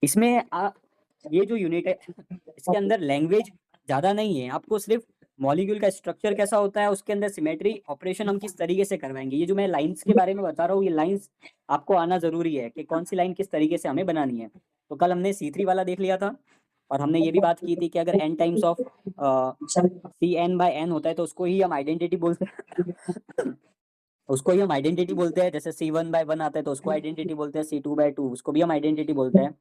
इसमें ये जो यूनिट है इसके अंदर लैंग्वेज ज़्यादा नहीं है, आपको सिर्फ मॉलिक्यूल का स्ट्रक्चर कैसा होता है, उसके अंदर सिमेट्री ऑपरेशन हम किस तरीके से करवाएंगे। ये जो मैं लाइंस के बारे में बता रहा हूँ, ये लाइंस आपको आना ज़रूरी है कि कौन सी लाइन किस तरीके से हमें बनानी है। तो कल हमने C3 वाला देख लिया था और हमने ये भी बात की थी कि अगर n टाइम्स ऑफ CN/n होता है तो उसको ही हम आइडेंटिटी बोलते हैं उसको ही हम आइडेंटिटी बोलते हैं। जैसे C1/1 आता है तो उसको आइडेंटिटी बोलते हैं, C2/2 उसको भी हम आइडेंटिटी बोलते हैं,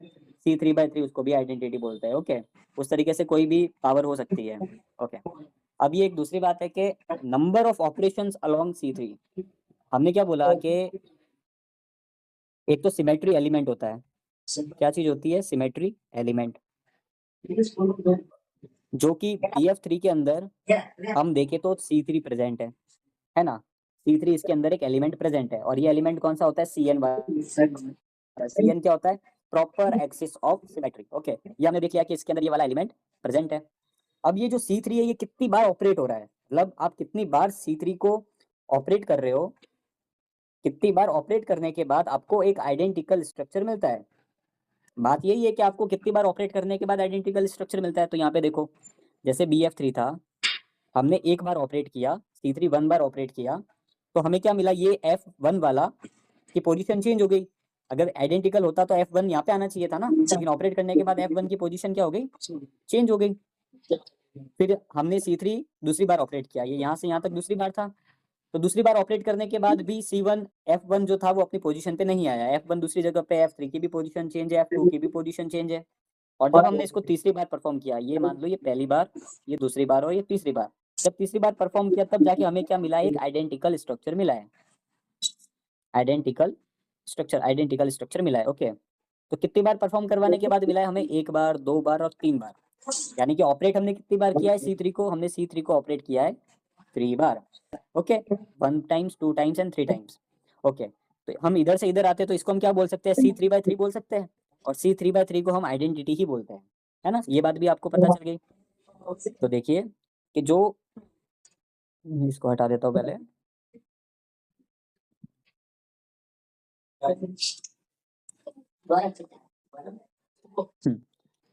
C3/3 उसको भी आइडेंटिटी बोलते हैं। ओके, उस तरीके से कोई भी पावर हो सकती है। ओके, अब ये एक दूसरी बात है कि number of operations along C3। हमने क्या बोला कि एक तो सिमेट्री एलिमेंट होता है। क्या चीज होती है? सिमेट्री एलिमेंट, जो कि BF3 के अंदर हम देखें तो C3 प्रेजेंट है ना। C3 इसके अंदर एक एलिमेंट प्रेजेंट है और ये एलिमेंट कौन सा होता है? CN। CN क्या होता है? Proper axis of symmetry. Okay, ये हमने देख लिया कि इसके अंदर ये वाला एलिमेंट प्रेजेंट है। अब ये जो C3 है ये कितनी बार ऑपरेट हो रहा है, मतलब आप कितनी बार C3 को ऑपरेट कर रहे हो, कितनी बार ऑपरेट करने के बाद आपको एक आइडेंटिकल स्ट्रक्चर मिलता है। बात यही है कि आपको कितनी बार ऑपरेट करने के बाद आइडेंटिकल स्ट्रक्चर मिलता है। तो यहाँ पे देखो, जैसे BF3 था, हमने एक बार ऑपरेट किया, C3 1 बार ऑपरेट किया, तो हमें क्या मिला? ये F1 वाला की पोजीशन चेंज हो गई। अगर आइडेंटिकल होता तो F1 यहाँ पे आना चाहिए था ना, लेकिन ऑपरेट करने के बाद F1 की पोजीशन क्या हो गई? चेंज हो गई। फिर हमने C3 दूसरी बार ऑपरेट किया, ये यहाँ से यहाँ तक दूसरी बार था, तो दूसरी बार ऑपरेट करने के बाद भी C1 F1 जो था वो अपनी पोजीशन पे नहीं आया, F1 दूसरी जगह पे, F3 की भी पोजीशन चेंज है, F2 की भी पोजीशन चेंज है। और जब हमने इसको तीसरी बार परफॉर्म किया, ये मान लो ये पहली बार, ये दूसरी बार और ये तीसरी बार, जब तीसरी बार परफॉर्म किया तब जाके हमें क्या मिला? एक आइडेंटिकल स्ट्रक्चर मिला है। आइडेंटिकल स्ट्रक्चर मिला है। ओके, तो कितनी बार परफॉर्म करवाने के बाद मिला है हमें? एक बार, दो बार और तीन बार। यानी कि ऑपरेट हमने कितनी बार किया है C3 को? हमने C3 को ऑपरेट किया है 3 बार। Okay, 1 times, 2 times and 3 times. Okay, तो हम इधर से इधर आते हैं तो इसको हम क्या बोल सकते हैं? C3/3 बोल सकते हैं, और C3/3 को हम आइडेंटिटी ही बोलते हैं, है ना। ये बात भी आपको पता चल गई। तो देखिए कि जो, इसको हटा देता हूँ पहले।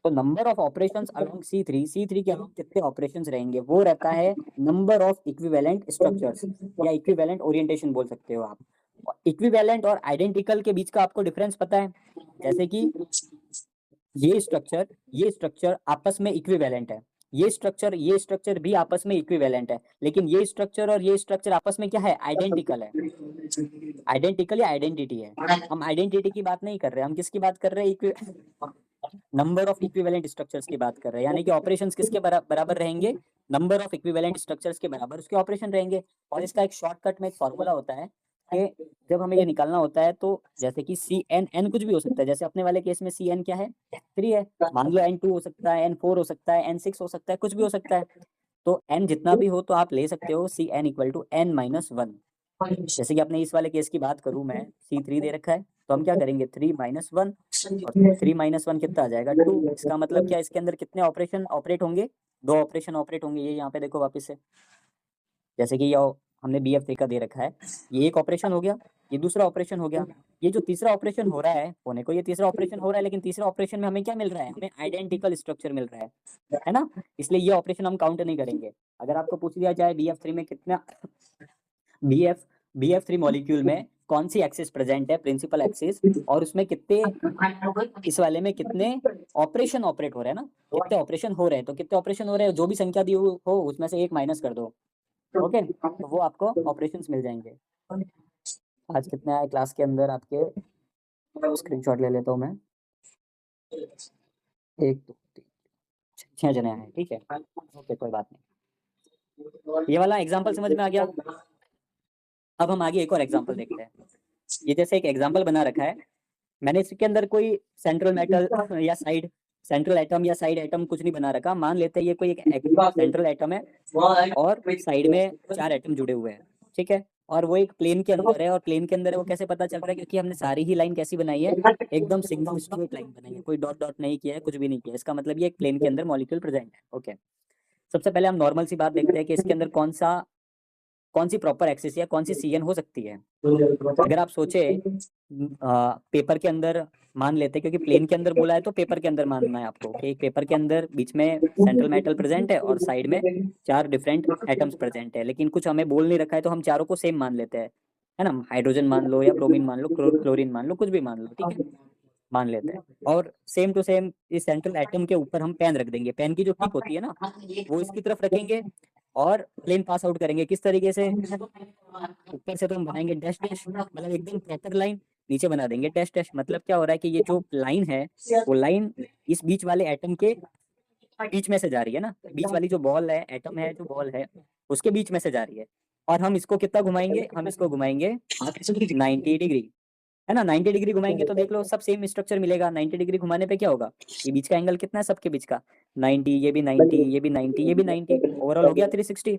तो number of operations along C3 के अलोंग कितने ऑपरेशंस रहेंगे? वो रहता है नंबर ऑफ इक्विवेलेंट स्ट्रक्चर्स, या इक्विवेलेंट ओरिएंटेशन बोल सकते हो आप। इक्विवेलेंट और आइडेंटिकल के बीच का आपको डिफरेंस पता है? जैसे कि ये स्ट्रक्चर आपस में इक्विवेलेंट है, ये स्ट्रक्चर भी आपस में इक्विवेलेंट है, लेकिन ये स्ट्रक्चर और ये स्ट्रक्चर आपस में क्या है? आइडेंटिकल है। आइडेंटिकल या आइडेंटिटी है। हम आइडेंटिटी की बात नहीं कर रहे, हम किसकी बात कर रहे हैं? नंबर ऑफ इक्विवेलेंट स्ट्रक्चर्स की बात कर रहे हैं, यानी कि ऑपरेशंस किसके बराबर रहेंगे? नंबर ऑफ इक्विवेलेंट स्ट्रक्चर्स के बराबर उसके ऑपरेशन रहेंगे। और इसका एक शॉर्टकट में एक फॉर्मूला होता है कि जब हमें ये निकालना होता है तो जैसे कि CN कुछ भी हो सकता है, जैसे अपने वाले केस में CN क्या है? 3 है। मान लो N2 हो सकता है, N4 हो सकता है, N6 हो सकता है, कुछ भी हो सकता है। तो N जितना भी हो तो आप ले सकते हो CN = N-1। जैसे कि अपने इस वाले केस की बात करूं मैं, C3 दे रखा है तो हम क्या करेंगे? 3-1, और 3-1 कितना आ जाएगा? 2। इसका मतलब क्या? इसके अंदर कितने ऑपरेशन ऑपरेट होंगे? 2 ऑपरेशन ऑपरेट होंगे। ये यहाँ पे देखो वापस से, जैसे कि ये हमने BF3 का दे रखा है, ये एक ऑपरेशन हो गया, ये दूसरा ऑपरेशन हो गया, ये जो तीसरा ऑपरेशन हो रहा है, होने को ये तीसरा ऑपरेशन हो रहा है, लेकिन तीसरा ऑपरेशन में हमें क्या मिल रहा है? हमें आइडेंटिकल स्ट्रक्चर मिल रहा है ना। इसलिए ये ऑपरेशन हम काउंट नहीं करेंगे। अगर आपको पूछ लिया जाए BF3 में कितना, BF3 मॉलिक्यूल में कौन सी एक्सिस प्रेजेंट है? Principal axis. और उसमें कितने, इस वाले में कितने ऑपरेशन ऑपरेट हो रहे हैं ना, कितने ऑपरेशन हो रहे हैं, तो कितने ऑपरेशन हो रहे हैं, जो भी संख्या दी हो उसमें से एक माइनस कर दो। ओके, तो वो आपको ऑपरेशंस मिल जाएंगे। आज कितने आए क्लास के अंदर आपके? स्क्रीनशॉट ले लेता हूँ मैं। 1 2 3 6 जने आए, ठीक है। ओके, कोई बात नहीं। ये वाला एग्जाम्पल समझ में आ गया। अब हम आगे एक और एग्जाम्पल देखते हैं। ये जैसे एक एग्जाम्पल बना रखा है मैंने, इसके अंदर कोई सेंट्रल मेटल या साइड सेंट्रल एटम या साइड एटम कुछ नहीं बना रखा। मान लेते हैं ये कोई एक सेंट्रल एटम है और साइड में 4 एटम जुड़े हुए हैं, ठीक है। और वो एक प्लेन के अंदर है, और प्लेन के अंदर है वो कैसे पता चल रहा है? क्योंकि हमने सारी ही लाइन कैसी बनाई है? एकदम सिंगल स्ट्रेट लाइन बनाई है, कोई डॉट डॉट नहीं किया है, कुछ भी नहीं किया। इसका मतलब ये एक प्लेन के अंदर मॉलिक्यूल प्रेजेंट है। ओके, सबसे पहले हम नॉर्मल सी बात देखते हैं कि इसके अंदर कौन सा कौन सी प्रॉपर एक्सिस या कौन सी CN हो सकती है। अगर आप सोचे पेपर के अंदर मान लेते, क्योंकि प्लेन के अंदर बोला है तो पेपर के अंदर मानना है आपको कि एक पेपर के अंदर बीच में सेंट्रल मेटल प्रेजेंट है और साइड में 4 डिफरेंट एटम्स प्रेजेंट है, लेकिन कुछ हमें बोल नहीं रखा है तो हम चारों को सेम मान लेते हैं, है ना। हाइड्रोजन मान लो या ब्रोमीन मान लो, क्लोरीन मान लो, कुछ भी मान लो, ठीक है, मान लेते हैं। और सेम टू सेम इस सेंट्रल एटम के ऊपर हम पेन रख देंगे, पेन की जो टिप होती है ना वो इसकी तरफ रखेंगे और प्लेन पास आउट करेंगे। किस तरीके से, ऊपर से तो हम बनाएंगे डैश डैश, मतलब एकदम प्रॉपर लाइन, नीचे बना देंगे डैश डैश। मतलब क्या हो रहा है कि ये जो लाइन है वो लाइन इस बीच वाले एटम के बीच में से जा रही है ना, बीच वाली जो बॉल है, एटम है, जो बॉल है उसके बीच में से जा रही है। और हम इसको कितना घुमाएंगे, हम इसको घुमाएंगे 90 डिग्री, है ना। 90 डिग्री घुमाएंगे तो देख लो सब सेम स्ट्रक्चर मिलेगा। 90 डिग्री घुमाने पे क्या होगा, ये बीच का एंगल कितना है सबके बीच का 90, ये भी 90, ये भी 90, ये भी 90, ओवरऑल हो गया 360।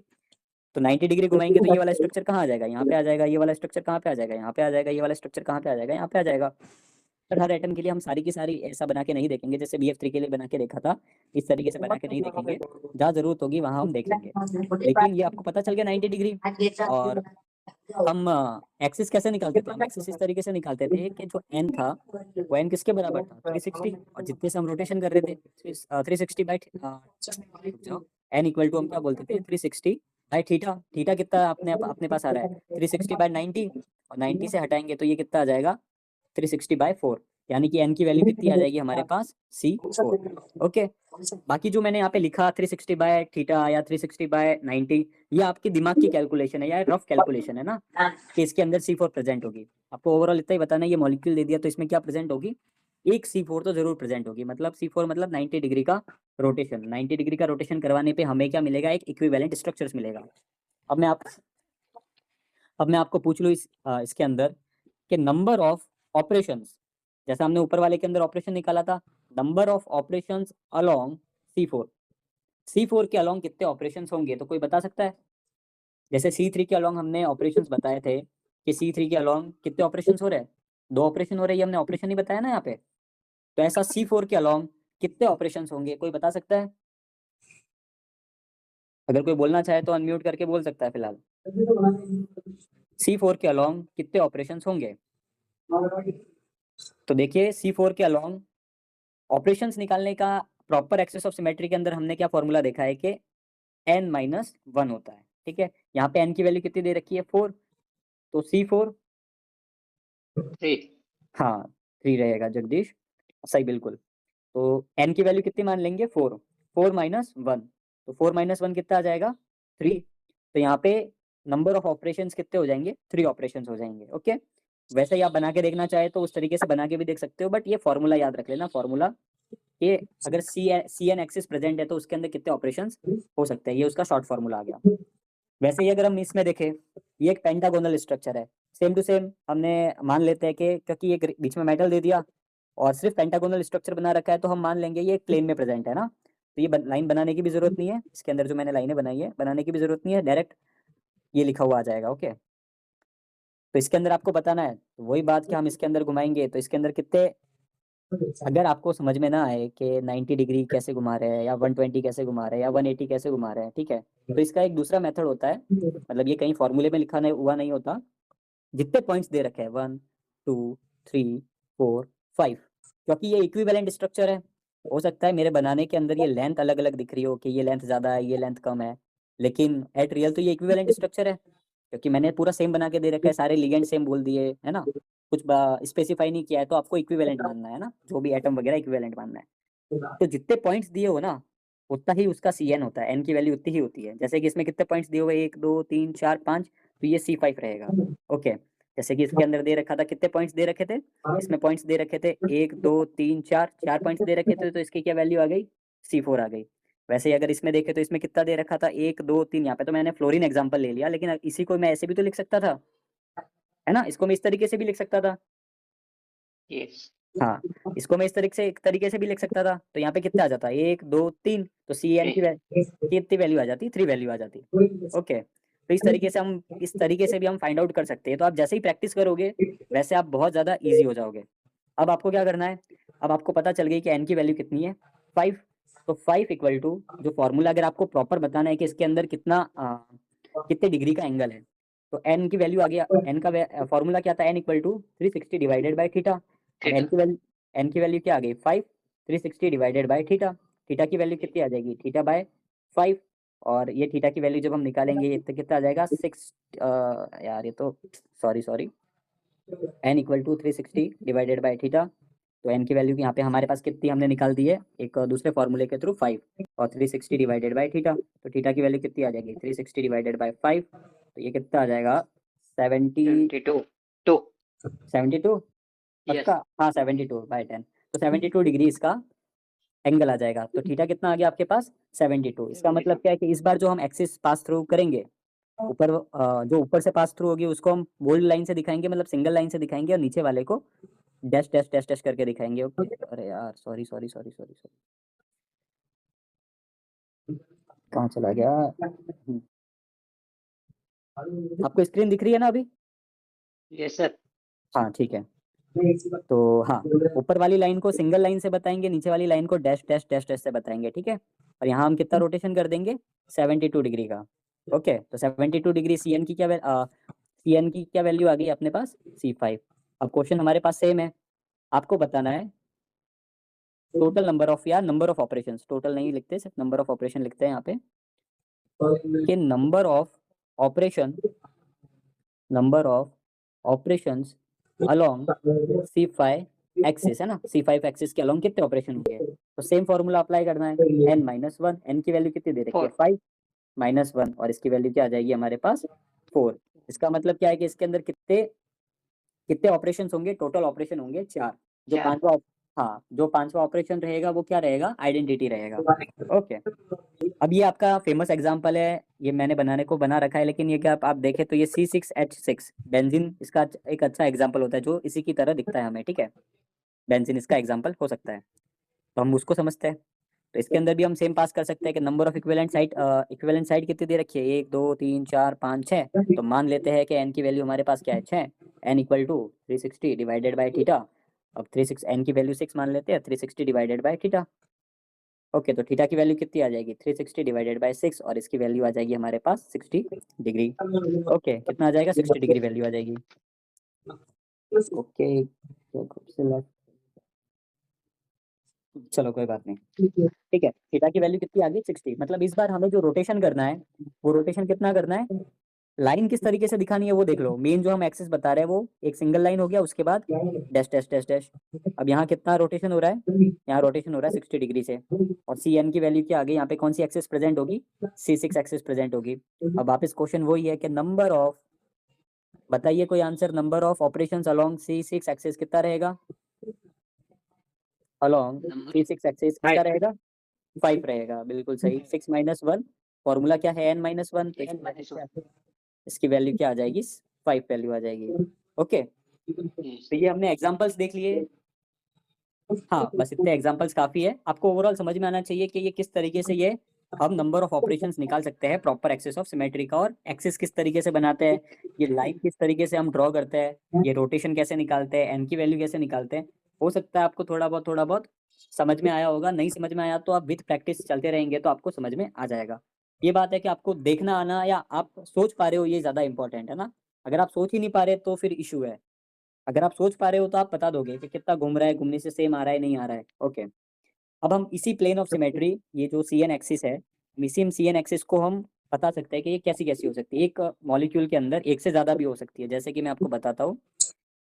तो 90 डिग्री घुमाएंगे तो ये वाला स्ट्रक्चर कहाँ आ जाएगा, यहाँ पे आ जाएगा। ये वाला स्ट्रक्चर कहाँ पे आ जाएगा, यहाँ पे आ जाएगा। ये वाला स्ट्रक्चर कहाँ पे आ जाएगा, यहाँ पे आ जाएगा। पर हर एटम के लिए हम सारी की सारी ऐसा बना के नहीं देखेंगे जैसे BF3 के लिए बना के देखा था, इस तरीके से बना के नहीं देखेंगे। जहाँ जरूरत होगी वहां हम देख लेंगे। लेकिन ये आपको पता चल गया 90 डिग्री। और हम एक्सिस कैसे निकालते थे, हम एक्सिस इस तरीके से निकालते थे कि जो n था वो n किसके बराबर था 360, और जितने से हम रोटेशन कर रहे थे 360 बाई n इक्वल टू हम क्या बोलते थे 360 बाई थीटा। थीटा कितना अपने पास आ रहा है 360 बाई 90, और 90 से हटाएंगे तो ये कितना आ जाएगा 360 बाई 4, यानी कि n की वैल्यू कितनी आ जाएगी हमारे पास C4। ओके, बाकी जो मैंने यहाँ पे लिखा 360 बाय थीटा या 360 बाय 90, ये आपके दिमाग की कैलकुलेशन है या रफ कैलकुलेशन है ना, कि इसके अंदर C4 प्रेजेंट होगी। आपको ओवरऑल इतना ही बताना है, ये मॉलिक्यूल दे दिया तो इसमें क्या प्रेजेंट होगी, एक C4 तो जरूर प्रेजेंट होगी। मतलब C4 मतलब 90 डिग्री का रोटेशन, 90 डिग्री का रोटेशन करवाने पे हमें क्या मिलेगा, एक इक्विवेलेंट स्ट्रक्चर्स मिलेगा। अब मैं आपको पूछ लूँ इसके अंदर कि नंबर ऑफ ऑपरेशंस, जैसा हमने ऊपर वाले के अंदर ऑपरेशन निकाला था, number of operations along C4 के अलोंग कितने ऑपरेशंस होंगे, तो कोई बता सकता है। जैसे C3 के अलोंग हमने ऑपरेशंस बताए थे कि C3 के अलोंग कितने ऑपरेशंस हो रहे हैं, 2 ऑपरेशन हो रहे हैं, ये हमने ऑपरेशन ही बताया ना यहाँ पे। तो ऐसा C4 के अलोंग कितने ऑपरेशंस होंगे, कोई बता सकता है। अगर कोई बोलना चाहे तो अनम्यूट करके बोल सकता है फिलहाल। C4 के अलोंग कितने ऑपरेशंस होंगे। तो देखिए C4 के अलोंग ऑपरेशंस निकालने का प्रॉपर एक्सेस ऑफ सिमेट्री के अंदर हमने क्या फॉर्मूला देखा है कि n-1 होता है, ठीक है। यहाँ पे n की वैल्यू कितनी दे रखी है 4, तो C4 3। हाँ 3 रहेगा जगदीश, सही बिल्कुल। तो n की वैल्यू कितनी मान लेंगे 4, 4 माइनस 1, तो 4 माइनस 1 कितना आ जाएगा 3। तो यहाँ पे नंबर ऑफ ऑपरेशंस कितने हो जाएंगे 3 ऑपरेशंस हो जाएंगे। ओके, वैसे ही आप बना के देखना चाहे तो उस तरीके से बना के भी देख सकते हो, बट ये फॉर्मूला याद रख लेना, फॉर्मूला कि अगर CN एक्सिस प्रेजेंट है तो उसके अंदर कितने ऑपरेशंस हो सकते हैं, ये उसका शॉर्ट फॉर्मूला आ गया। वैसे ही अगर हम इसमें देखें, ये एक पेंटागोनल स्ट्रक्चर है, सेम टू सेम हमने मान लेते हैं कि क्योंकि ये बीच में मेटल दे दिया और सिर्फ पेंटागोनल स्ट्रक्चर बना रखा है तो हम मान लेंगे ये एक प्लेन में प्रेजेंट है ना। तो ये लाइन बनाने की भी जरूरत नहीं है, इसके अंदर जो मैंने लाइनें बनाई है बनाने की भी जरूरत नहीं है, डायरेक्ट ये लिखा हुआ आ जाएगा। ओके, तो इसके अंदर आपको बताना है तो वही बात कि हम इसके अंदर घुमाएंगे तो इसके अंदर कितने, अगर आपको समझ में ना आए कि 90 डिग्री कैसे घुमा रहे हैं या 120 कैसे घुमा रहे हैं या 180 कैसे घुमा रहे हैं, ठीक है, तो इसका एक दूसरा मेथड होता है। मतलब ये कहीं फॉर्मूले में लिखा नहीं हुआ नहीं होता, जितने पॉइंट्स दे रखे हैं 1 2 3 4 5, क्योंकि ये इक्विवेलेंट स्ट्रक्चर है। हो सकता है मेरे बनाने के अंदर ये लेंथ अलग अलग दिख रही हो कि ये लेंथ ज़्यादा है ये लेंथ कम है, लेकिन एट रियल तो ये इक्विवेलेंट स्ट्रक्चर है, क्योंकि मैंने पूरा सेम बना के दे रखा है, सारे लिगेंड सेम बोल दिए है ना, कुछ स्पेसिफाई नहीं किया है, तो आपको इक्विवेलेंट मानना है ना, जो भी एटम वगैरह इक्विवेलेंट मानना है। तो जितने पॉइंट्स दिए हो ना उतना ही उसका CN होता है, n की वैल्यू उतनी ही होती है। जैसे कि इसमें कितने पॉइंट्स दिए हुए 1 2 3 4 5, तो ये C5 रहेगा। ओके, जैसे कि इसके अंदर दे रखा था, कितने पॉइंट्स दे रखे थे, इसमें पॉइंट्स दे रखे थे 1 2 3 4, 4 पॉइंट्स दे रखे थे, तो इसकी क्या वैल्यू आ गई C4 आ गई। वैसे ही अगर इसमें देखे तो इसमें कितना दे रखा था 1 2 3, यहाँ पे तो मैंने फ्लोरीन एग्जाम्पल ले लिया, लेकिन इसी को मैं ऐसे भी तो लिख सकता था, है ना, इसको मैं इस तरीके से भी लिख सकता था। यस। हाँ, इसको मैं इस तरीके से भी लिख सकता था, तो यहाँ पे कितना आ जाता 1 2 3, तो CN की कितनी वैल्यू आ जाती 3 वैल्यू आ जाती। ओके, तो इस तरीके से भी हम फाइंड आउट कर सकते हैं। तो आप जैसे ही प्रैक्टिस करोगे वैसे आप बहुत ज़्यादा ईजी हो जाओगे। अब आपको क्या करना है, अब आपको पता चल गई कि n की वैल्यू कितनी है 5, तो 5 इक्वल टू जो फॉर्मूला, अगर आपको प्रॉपर बताना है कि इसके अंदर कितने डिग्री का एंगल है, तो n की वैल्यू आ गया, n का फॉर्मूला क्या था, n equal to 360 divided by theta. अब n की वैल्यू क्या आ गई 5, 360 डिवाइडेड बाय थीटा। थीटा की वैल्यू कितनी आ जाएगी, थीटा बाय 5, और ये थीटा की वैल्यू जब हम निकालेंगे ये तो कितना आ जाएगा 6, यार ये तो sorry n equal to 360 divided by theta. तो n की वैल्यू यहाँ पे हमारे पास कितनी हमने निकाल दी है, एक दूसरे फॉर्मूले के थ्रू 5, और 360 डिवाइडेड बाय थीटा, तो थीटा की वैल्यू कितनी आ जाएगी 360 डिवाइडेड बाय 5, तो ये कितना आ जाएगा 72 2 72 yes पक्का, हाँ 72 बाय 10, तो 72 डिग्री इसका एंगल आ जाएगा। तो थीटा कितना आ गया आपके पास 72। इसका मतलब क्या है कि इस बार जो हम एक्सिस पास थ्रू करेंगे, ऊपर जो ऊपर से पास थ्रू होगी उसको हम बोल्ड लाइन से दिखाएंगे, मतलब सिंगल लाइन से दिखाएंगे, और नीचे वाले को डैश डैश डैश डैश करके दिखाएंगे। ओके, अरे यार sorry sorry sorry sorry sorry, कहाँ चला गया। आपको स्क्रीन दिख रही है ना अभी, yes sir हाँ ठीक है। तो हाँ, ऊपर वाली लाइन को सिंगल लाइन से बताएंगे, नीचे वाली लाइन को डैश डैश डैश डैश से बताएंगे, ठीक है। और यहाँ हम कितना रोटेशन कर देंगे 72 डिग्री का। ओके, तो 72 डिग्री सी एन की क्या वैल्यू आ गई अपने पास C5। अब क्वेश्चन हमारे पास सेम है, आपको बताना है टोटल नंबर ऑफ, या नंबर ऑफ ऑपरेशंस, टोटल नहीं लिखते सिर्फ नंबर ऑफ ऑपरेशन लिखते हैं यहाँ पे, कि number of operations along C5 axis है ना, C5 एक्सिस के अलोंग कितने ऑपरेशन होंगे। तो सेम फॉर्मूला अप्लाई करना है, n-1, n की वैल्यू कितनी दे रखी है 5 -1, और इसकी वैल्यू क्या आ जाएगी हमारे पास 4। इसका मतलब क्या है कि इसके अंदर कितने कितने ऑपरेशंस होंगे, टोटल ऑपरेशन होंगे 4। जो चार। पांचवा, हाँ जो पांचवा ऑपरेशन रहेगा वो क्या रहेगा, आइडेंटिटी रहेगा। ओके, अब ये आपका फेमस एग्जांपल है, ये मैंने बनाने को बना रखा है, लेकिन ये क्या आप देखें तो ये C6H6 बेंजीन इसका एक अच्छा एग्जांपल होता है जो इसी की तरह दिखता है हमें, ठीक है। बेंजीन इसका एग्जांपल हो सकता है, तो हम उसको समझते हैं। तो इसके अंदर भी हम सेम पास कर सकते हैं कि नंबर ऑफ इक्विवेलेंट साइड कितनी दे रखी है, 1 2 3 4 5 6। तो मान लेते हैं कि n की वैल्यू हमारे पास क्या है 6, n equal to 360 divided by theta. अब 36 n की वैल्यू 6 मान लेते हैं, 360 डिवाइडेड बाय थीटा। ओके, तो थीटा की वैल्यू कितनी आ जाएगी 360 डिवाइडेड बाय 6, और इसकी वैल्यू आ जाएगी हमारे पास 60 डिग्री। ओके, कितना आ जाएगा 60 डिग्री वैल्यू आ जाएगी। ओके, चलो कोई बात नहीं, ठीक है। थीटा की वैल्यू कितनी आ गई 60। मतलब इस बार हमें जो रोटेशन करना है वो रोटेशन कितना करना है, लाइन किस तरीके से दिखानी है वो देख लो। मेन जो हम एक्सिस बता रहे हैं वो एक सिंगल लाइन हो गया, उसके बाद डैश डैश डैश डैश। अब यहाँ कितना रोटेशन हो रहा है, यहाँ रोटेशन हो रहा है 60 डिग्री से, और सी एन की वैल्यू क्या आ गई, यहाँ पे कौन सी एक्सिस प्रेजेंट होगी, C6 एक्सिस प्रेजेंट होगी। अब वापस क्वेश्चन वही है कि नंबर ऑफ, बताइए कोई answer, number of operations along C6 axis कितना रहेगा, अलोंग C6 एक्सिस कितना रहेगा 5 रहेगा, बिल्कुल सही। 6 -1, फॉर्मूला क्या है n-1, तो इसकी वैल्यू क्या आ जाएगी 5 वैल्यू आ जाएगी। ओके, yes तो ये हमने एग्जांपल्स देख लिए। हाँ बस इतने एग्जांपल्स काफी है, आपको ओवरऑल समझ में आना चाहिए कि ये किस तरीके से ये हम नंबर ऑफ ऑपरेशंस निकाल सकते हैं प्रॉपर एक्सिस ऑफ सिमेट्री का, और एक्सिस किस तरीके से बनाते हैं, ये लाइन किस तरीके से हम ड्रॉ करते हैं, ये रोटेशन कैसे निकालते हैं, एन की वैल्यू कैसे निकालते हैं। हो सकता है आपको थोड़ा बहुत समझ में आया होगा, नहीं समझ में आया तो आप विथ प्रैक्टिस चलते रहेंगे तो आपको समझ में आ जाएगा। ये बात है कि आपको देखना आना या आप सोच पा रहे हो, ये ज्यादा इंपॉर्टेंट है ना। अगर आप सोच ही नहीं पा रहे तो फिर इशू है, अगर आप सोच पा रहे हो तो आप बता दोगे कि कितना घूम रहा है, घूमने से सेम आ रहा है नहीं आ रहा है। ओके, अब हम इसी प्लेन ऑफ सिमेट्री, ये जो सी एन एक्सिस है, इसी सी एन एक्सिस को हम बता सकते हैं कि ये कैसी कैसी हो सकती है। एक मॉलिक्यूल के अंदर एक से ज्यादा भी हो सकती है, जैसे कि मैं आपको बताता हूँ।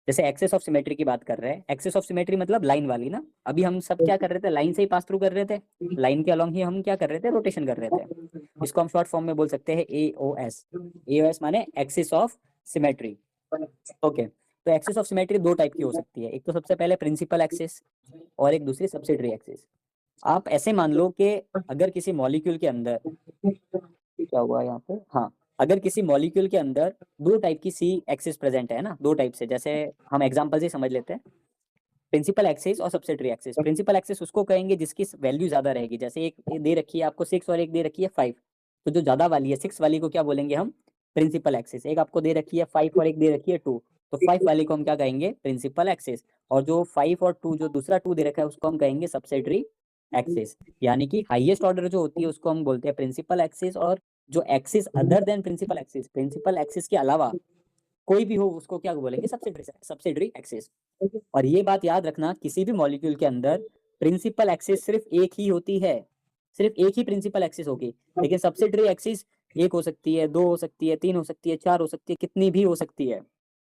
जैसे एक्सेस ऑफ सिमेट्री की बात कर रहे हैं, एक्सेस ऑफ सिमेट्री मतलब लाइन वाली ना, अभी हम सब क्या कर रहे थे, लाइन से ही पास थ्रू कर रहे थे, लाइन के अलोंग ही हम क्या कर रहे थे, रोटेशन कर रहे थे। इसको हम शॉर्ट फॉर्म में बोल सकते हैं AOS। AOS माने एक्सिस ऑफ सिमेट्री। ओके, तो एक्सिस ऑफ सिमेट्री दो टाइप की हो सकती है, एक तो सबसे पहले प्रिंसिपल एक्सिस और एक दूसरी सब्सिडरी एक्सिस। आप ऐसे मान लो कि अगर किसी मॉलिक्यूल के अंदर, क्या हुआ यहाँ पे, हाँ, अगर किसी मॉलिक्यूल के अंदर दो टाइप की सी एक्सिस प्रेजेंट है ना, दो टाइप से, जैसे हम एग्जांपल से समझ लेते हैं, प्रिंसिपल एक्सिस और सब्सिडरी एक्सिस। प्रिंसिपल एक्सिस उसको कहेंगे जिसकी वैल्यू ज्यादा रहेगी, जैसे एक दे रखी है आपको 6 और एक दे रखी है 5, तो जो ज्यादा वाली है 6 वाली को क्या बोलेंगे हम, प्रिंसिपल एक्सिस। एक आपको दे रखी है 5 और एक दे रखी है 2, तो 5 वाली को हम क्या कहेंगे, प्रिंसिपल एक्सिस। और जो 5 और 2 जो दूसरा 2 दे रखा है उसको हम कहेंगे सब्सिडरी एक्सिस। यानी कि हाईएस्ट ऑर्डर जो होती है उसको हम बोलते हैं प्रिंसिपल एक्सिस, और जो axis other than principal axis के अलावा कोई भी हो उसको क्या बोलेंगे, सब्सिडरी एक्सिस। और ये बात याद रखना, किसी भी मॉलिक्यूल के अंदर प्रिंसिपल एक्सिस सिर्फ एक ही होती है, सिर्फ एक ही प्रिंसिपल एक्सिस होगी, लेकिन सब्सिडरी एक्सिस एक हो सकती है, दो हो सकती है, तीन हो सकती है, चार हो सकती है, कितनी भी हो सकती है।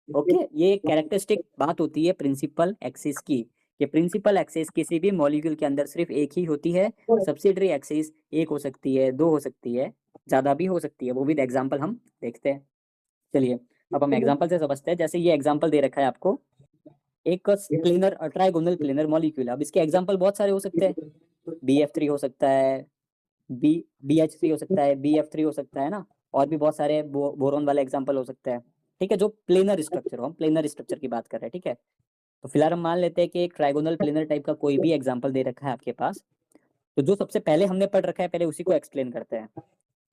ओके, ये कैरेक्टरिस्टिक बात होती है प्रिंसिपल एक्सिस की, कि प्रिंसिपल एक्सिस किसी भी मॉलिक्यूल के अंदर सिर्फ एक ही होती है, सब्सिडरी एक्सिस एक हो सकती है, दो हो सकती है, ज्यादा भी हो सकती है, वो विद एग्जांपल हम देखते हैं। चलिए अब हम एग्जांपल से समझते हैं। जैसे ये एग्जांपल दे रखा है आपको, एक प्लेनर ट्राइगोनल प्लेनर मॉलिक्यूल। अब इसके एग्जांपल बहुत सारे हो सकते हैं, BF3 हो सकता है, BH3 हो सकता है, BF3 हो सकता है ना, और भी बहुत सारे बोरोन वाला एग्जांपल हो सकता है। ठीक है, जो प्लेनर स्ट्रक्चर हो, हम प्लेनर स्ट्रक्चर की बात कर रहे हैं। ठीक है, तो फिलहाल हम मान लेते हैं कि एक ट्राइगोनल प्लेनर टाइप का कोई भी एग्जांपल दे रखा है आपके पास। तो जो सबसे पहले हमने पढ़ रखा है, पहले उसी को एक्सप्लेन करते हैं।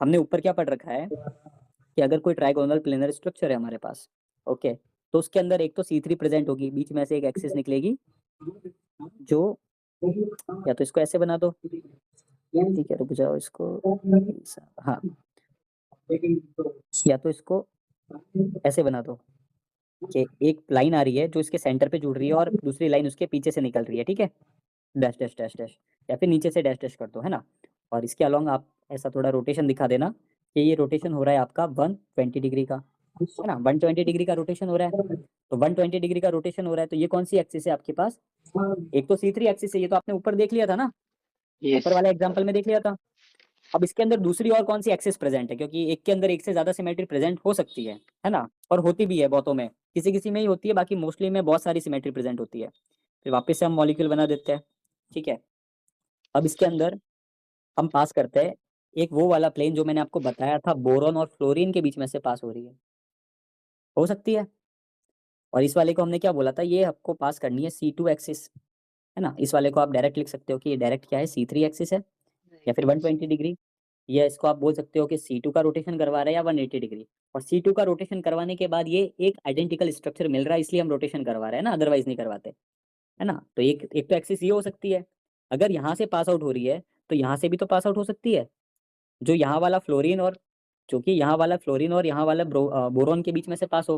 हमने ऊपर क्या पढ़ रखा है कि अगर कोई ट्राइगोनल प्लेनर स्ट्रक्चर है हमारे पास, ओके, तो उसके अंदर एक तो C3 प्रेजेंट होगी, बीच में से एक एक्सिस निकलेगी, जो या तो इसको ऐसे बना दो, ठीक है, रुक जाओ इसको, हाँ, या तो इसको ऐसे बना दो कि एक लाइन आ रही है जो इसके सेंटर पे जुड़ रही है और दूसरी लाइन उसके पीछे से निकल रही है। ठीक है, डैश डैश डैश डैश, या फिर नीचे से डैश डैश कर दो, है ना। और इसके अलोंग आप ऐसा थोड़ा रोटेशन दिखा देना कि ये रोटेशन हो रहा है आपका 120 डिग्री का, है ना, 120 डिग्री का रोटेशन हो रहा है। तो 120 डिग्री का रोटेशन हो रहा है, तो ये कौन सी एक्सिस है आपके पास, एक तो C3 एक्सिस है, ये तो आपने ऊपर देख लिया था ना, yes, ऊपर वाले एग्जाम्पल में देख लिया था। अब इसके अंदर दूसरी और कौन सी एक्सिस प्रेजेंट है, क्योंकि एक के अंदर एक से ज्यादा सिमेट्री प्रेजेंट हो सकती है ना, और होती भी है बहुतों में, किसी किसी में ही होती है, बाकी मोस्टली में बहुत सारी सिमेट्री प्रेजेंट होती है। फिर वापस से हम मॉलिक्यूल बना देते हैं। ठीक है, अब इसके अंदर हम पास करते हैं एक वो वाला प्लेन जो मैंने आपको बताया था, बोरॉन और फ्लोरीन के बीच में से पास हो रही है, हो सकती है। और इस वाले को हमने क्या बोला था, ये आपको पास करनी है C2 एक्सिस, है ना। इस वाले को आप डायरेक्ट लिख सकते हो कि ये डायरेक्ट क्या है, C3 एक्सिस है, या फिर 120 डिग्री, या इसको आप बोल सकते हो कि C2 का रोटेशन करवा रहा है, या 180 डिग्री। और C2 का रोटेशन करवाने के बाद ये एक आइडेंटिकल स्ट्रक्चर मिल रहा है, इसलिए हम रोटेशन करवा रहे हैं ना, अदरवाइज नहीं करवाते, है ना। तो एक एक तो एक्सिस ये हो सकती है, अगर यहाँ से पास आउट हो रही है तो यहाँ से भी तो पास आउट हो सकती है, जो यहाँ वाला फ्लोरीन और जो कि यहाँ वाला फ्लोरीन और यहाँ वाला बोरोन के बीच में से पास हो,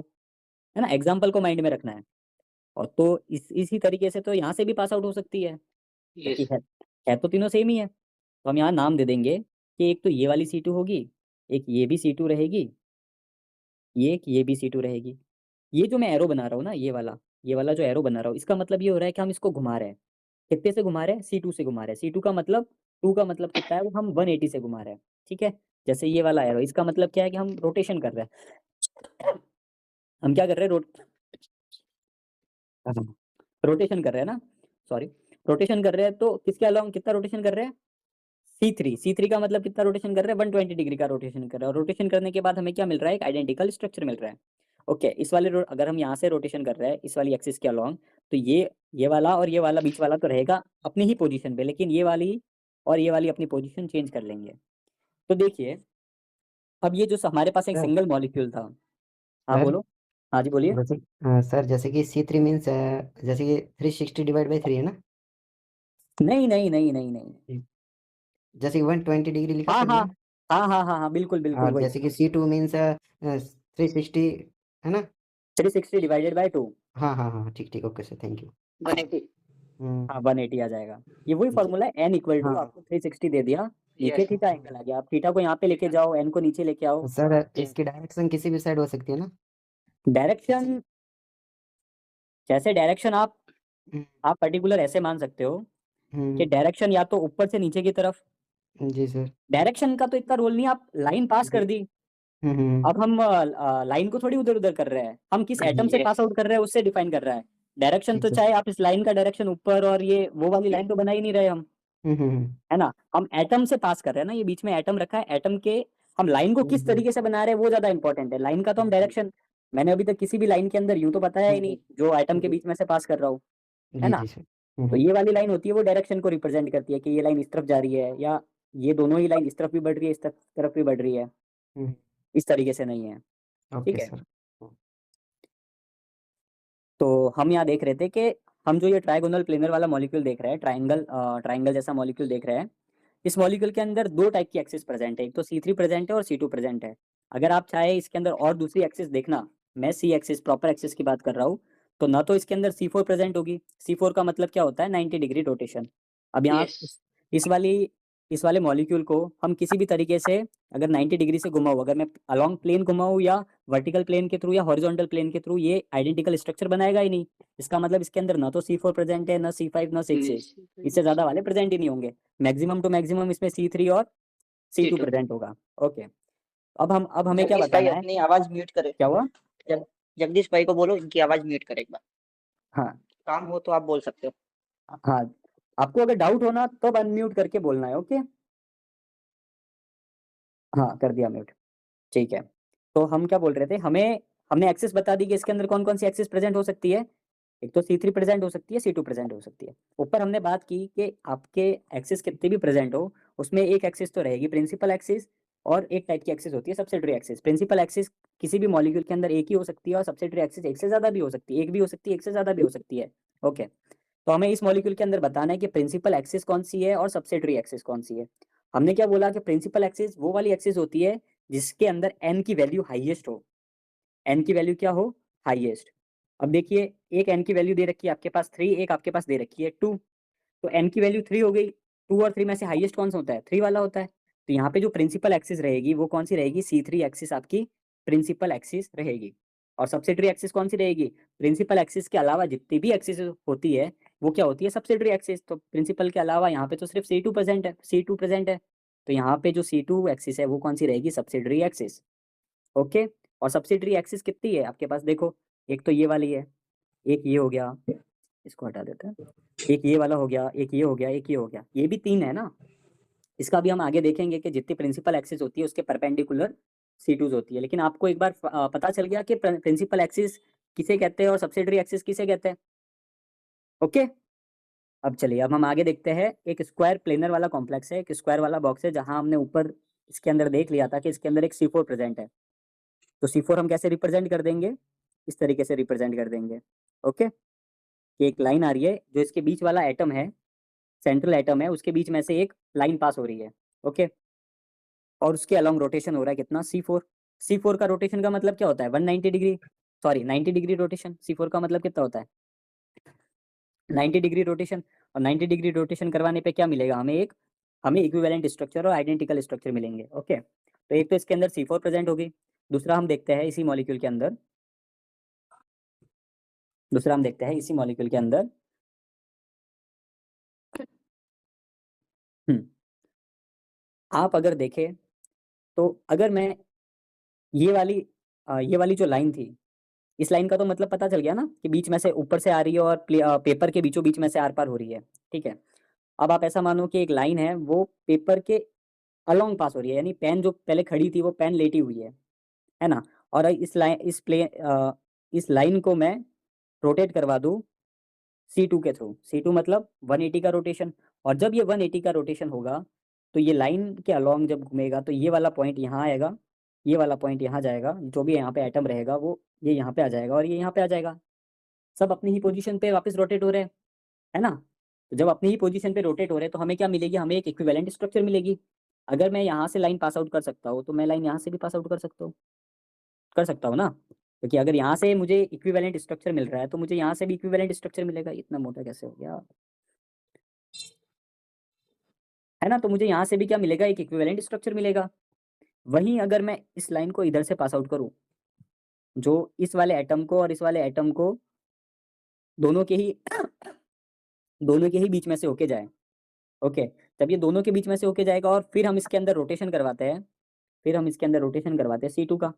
है ना। एग्जाम्पल को माइंड में रखना है। और तो इसी तरीके से तो यहाँ से भी पास आउट हो सकती है, क्योंकि yes, है तो तीनों सेम ही है। तो हम यहाँ नाम दे देंगे कि एक तो ये वाली C2 होगी, एक ये भी C2 रहेगी, ये भी C2 रहेगी। ये जो मैं एरो बना रहा हूँ ना, ये वाला जो एरो बना रहा हूँ, इसका मतलब ये हो रहा है कि हम इसको घुमा रहे हैं। कितने से घुमा रहे हैं, C2 से घुमा रहे हैं। C2 का मतलब, 2 का मतलब कितना है, वो हम 180 से घुमा रहे हैं। ठीक है, जैसे ये वाला एरो, इसका मतलब क्या है कि हम रोटेशन कर रहे हैं। हम क्या कर रहे हैं, रोटेशन कर रहे हैं ना, सॉरी, रोटेशन कर रहे हैं। तो किसके अलावा कितना रोटेशन कर रहे हैं, C3 का मतलब कितना रोटेशन कर रहे हैं, 120 डिग्री का रोटेशन कर रहे हैं। और रोटेशन करने के बाद हमें क्या मिल रहा है, एक आइडेंटिकल स्ट्रक्चर मिल रहा है। ओके, इस वाले अगर हम यहाँ से रोटेशन कर रहे हैं इस वाली एक्सिस के अलोंग, तो ये वाला और ये वाला बीच वाला तो रहेगा अपनी ही पोजीशन पे, लेकिन ये वाली और ये वाली अपनी पोजीशन चेंज कर लेंगे। तो देखिए, अब ये जो हमारे पास एक सर सिंगल मॉलिक्यूल था, हाँ सर बोलो, हाँ जी बोलिए। जैसे सर जैसे कि C3 मीन्स जैसे कि 360 डिवाइड बाई 3 है ना, नहीं नहीं नहीं नहीं नहीं, जैसे कि 120 डिग्री लिखा हाँ सर हाँ मैंने। हाँ हाँ हाँ हाँ, बिल्कुल बिल्कुल और वही, जैसे कि C2 मीन्स 360 है ना। 360 डिवाइडेड बाई 2, हाँ हाँ हाँ ठीक ठीक, ओके सर, थैंक यू। 180, हाँ 180 आ जाएगा। ये वही जी, फॉर्मूला है, n इक्वल टू, हाँ आपको 360 दे दिया, नीचे yes, थीटा एंगल आ गया, आप थीटा को यहाँ पे लेके जाओ, n को नीचे लेके आओ। सर इसकी डायरेक्शन किसी भी साइड हो सकती है ना। डायरेक्शन, जैसे डायरेक्शन हम्म, आप पर्टिकुलर ऐसे मान सकते हो कि हम्म, डायरेक्शन या तो ऊपर से नीचे की तरफ, जी सर। डायरेक्शन का तो इतना रोल नहीं, आप लाइन पास जी, कर दी, हम्म, अब हम लाइन को थोड़ी उधर उधर कर रहे हैं, हम किस एटम से yes, पास आउट कर रहे हैं उससे डिफाइन कर रहा है डायरेक्शन। ठीक तो सर। चाहे आप इस लाइन का डायरेक्शन ऊपर और ये वो वाली लाइन तो बना ही नहीं रहे हम, हम्म, है ना। हम एटम से पास कर रहे हैं ना, ये बीच में एटम रखा है, एटम के हम लाइन को किस हम्म, तरीके से बना रहे हैं वो ज्यादा इंपॉर्टेंट है, लाइन का तो हम डायरेक्शन, मैंने अभी तक किसी भी लाइन के अंदर यूं तो बताया ही नहीं जो एटम के बीच में से पास कर रहा हूँ, है जी ना। जी सर। तो ये वाली लाइन होती है वो डायरेक्शन को रिप्रेजेंट करती है कि ये लाइन इस तरफ जा रही है, या ये दोनों ही लाइन इस तरफ भी बढ़ रही है, इस तरफ भी बढ़ रही है, हम्म, इस तरीके से नहीं है। ठीक ओके है, सर। तो हम यहाँ देख रहे थे कि हम जो ये ट्राइगोनल प्लेनर वाला मॉलिक्यूल देख रहे हैं, ट्राइंगल जैसा मॉलिक्यूल देख रहे हैं, इस मॉलिक्यूल के अंदर दो टाइप की एक्सिस प्रेजेंट है, एक तो C3 प्रेजेंट है और C2 प्रेजेंट है। अगर आप चाहे इसके अंदर और दूसरी एक्सिस देखना, मैं C एक्सिस प्रॉपर एक्सिस की बात कर रहा हूँ, तो ना तो इसके अंदर C4 प्रेजेंट होगी। C4 का मतलब क्या होता है, 90 डिग्री रोटेशन। अब यहाँ Yes. इस वाले मॉलिक्यूल को हम किसी भी तरीके से अगर 90 डिग्री से घुमाऊँ, अगर मैं अलोंग प्लेन घुमाऊँ या वर्टिकल प्लेन के थ्रू या हॉरिजॉन्टल प्लेन के थ्रू, ये आइडेंटिकल स्ट्रक्चर बनाएगा ही नहीं। इसका मतलब इसके अंदर ना तो C4 प्रेजेंट है, ना C5, ना 6, Yes. इससे ज्यादा वाले प्रेजेंट ही नहीं होंगे। मैक्सिमम टू मैक्सिमम इसमें C3 और C2 C2. प्रेजेंट होगा। ओके, अब हमें क्या जगदीश भाई बताना है, अपनी आवाज म्यूट करे। क्या हुआ? जगदीश भाई को बोलो इनकी आवाज म्यूट करे एक बार। हाँ काम हो तो आप बोल सकते हो। हाँ, आपको अगर डाउट हो ना तो अनम्यूट करके बोलना है। ओके, हाँ कर दिया म्यूट, ठीक है। तो हम क्या बोल रहे थे, हमने एक्सेस बता दी कि इसके अंदर कौन कौन सी एक्सेस प्रेजेंट हो सकती है। एक तो C3 प्रेजेंट हो सकती है, C2 प्रेजेंट हो सकती है। ऊपर हमने बात की कि आपके एक्सिस कितने भी प्रेजेंट हो, उसमें एक एक्सिस तो रहेगी प्रिंसिपल एक्सिस, और एक टाइप की एक्सिस होती है सब्सिडरी एक्सिस। प्रिंसिपल एक्सिस किसी भी मॉलिक्यूल के अंदर एक ही हो सकती है, और सब्सिडरी एक्सिस एक से ज्यादा भी हो सकती है, एक भी हो सकती है, एक से ज्यादा भी हो सकती है। ओके, तो हमें इस मॉलिक्यूल के अंदर बताना है कि प्रिंसिपल एक्सिस कौन सी है और सब्सिडरी एक्सिस कौन सी है। हमने क्या बोला कि प्रिंसिपल एक्सिस वो वाली एक्सिस होती है जिसके अंदर n की वैल्यू हाईएस्ट हो। n की वैल्यू क्या हो, हाईएस्ट। अब देखिए, एक n की वैल्यू दे रखी है आपके पास 3, एक आपके पास दे रखी है 2। तो n की वैल्यू 3 हो गई, 2 और 3 में से हाईएस्ट कौन सा होता है, 3 वाला होता है। तो यहाँ पे जो प्रिंसिपल एक्सिस रहेगी वो कौन सी रहेगी, C3 एक्सिस आपकी प्रिंसिपल एक्सिस रहेगी। और सब्सिडरी एक्सिस कौन सी रहेगी, प्रिंसिपल एक्सिस के अलावा जितनी भी एक्सिस होती है वो क्या होती है, सब्सिडरी एक्सिस। तो प्रिंसिपल के अलावा यहाँ पे तो सिर्फ C2 प्रेजेंट है, C2 प्रेजेंट है, तो यहाँ पे जो C2 एक्सिस है वो कौन सी रहेगी, सब्सिडरी एक्सिस। ओके, और सब्सिडरी एक्सिस कितनी है आपके पास, देखो, एक तो ये वाली है, एक ये हो गया, इसको हटा देते हैं, एक ये वाला हो गया, एक ये हो गया, एक ये हो गया, ये भी 3 है ना। इसका भी हम आगे देखेंगे कि जितनी प्रिंसिपल एक्सिस होती है उसके परपेंडिकुलर C2s होती है। लेकिन आपको एक बार पता चल गया कि प्रिंसिपल एक्सिस किसे कहते हैं और सब्सिडरी एक्सिस किसे कहते हैं। ओके, अब चलिए, अब हम आगे देखते हैं। एक स्क्वायर प्लेनर वाला कॉम्प्लेक्स है, एक स्क्वायर वाला बॉक्स है, जहां हमने ऊपर इसके अंदर देख लिया था कि इसके अंदर एक C4 प्रेजेंट है। तो C4 हम कैसे रिप्रेजेंट कर देंगे, इस तरीके से रिप्रेजेंट कर देंगे। ओके, कि एक लाइन आ रही है, जो इसके बीच वाला एटम है, सेंट्रल एटम है, उसके बीच में से एक लाइन पास हो रही है। ओके, और उसके अलोंग रोटेशन हो रहा है कितना, C4। C4 का रोटेशन का मतलब क्या होता है, 190 degree, sorry 90 degree rotation. C4 का मतलब कितना होता है, 90 डिग्री रोटेशन। और 90 डिग्री रोटेशन करवाने पे क्या मिलेगा हमें इक्विवेलेंट स्ट्रक्चर और आइडेंटिकल स्ट्रक्चर मिलेंगे। ओके, तो एक तो इसके अंदर C4 प्रेजेंट होगी। दूसरा हम देखते हैं इसी मॉलिक्यूल के अंदर, हम्म, आप अगर देखें तो अगर मैं ये वाली जो लाइन थी, इस लाइन का तो मतलब पता चल गया ना कि बीच में से ऊपर से आ रही है और पेपर के बीचों बीच में से आर पार हो रही है। ठीक है, अब आप ऐसा मानो कि एक लाइन है वो पेपर के अलोंग पास हो रही है, यानी पेन जो पहले खड़ी थी वो पेन लेटी हुई है ना। और इस लाइन को मैं रोटेट करवा दूं C2 के थ्रू। C2 मतलब 180 का रोटेशन। और जब ये 180 का रोटेशन होगा तो ये लाइन के अलोंग जब घूमेगा तो ये वाला पॉइंट यहाँ आएगा, ये वाला पॉइंट यहाँ जाएगा, जो भी यहाँ पे एटम रहेगा वो ये यहाँ पे आ जाएगा और ये यहाँ पे आ जाएगा। सब अपनी ही पोजीशन पे वापस रोटेट हो रहे हैं, है ना। तो जब अपनी ही पोजीशन पे रोटेट हो रहे हैं तो हमें क्या मिलेगी, हमें एक इक्विवेलेंट स्ट्रक्चर मिलेगी। अगर मैं यहाँ से लाइन पास आउट कर सकता हूँ तो मैं लाइन यहाँ से भी पास आउट कर सकता हूँ ना। क्योंकि अगर यहाँ से मुझे इक्विवेलेंट स्ट्रक्चर मिल रहा है तो मुझे यहाँ से भी इक्विवेलेंट स्ट्रक्चर मिलेगा। इतना मोटा कैसे हो गया, है ना। तो मुझे यहाँ से भी क्या मिलेगा, एक इक्विवेलेंट स्ट्रक्चर मिलेगा। वहीं अगर मैं इस लाइन को इधर से पास आउट करूँ, जो इस वाले एटम को और इस वाले एटम को दोनों के ही दोनों के ही बीच में से होके जाए। ओके, तब ये दोनों के बीच में से होके जाएगा और फिर हम इसके अंदर रोटेशन करवाते हैं, C2 का।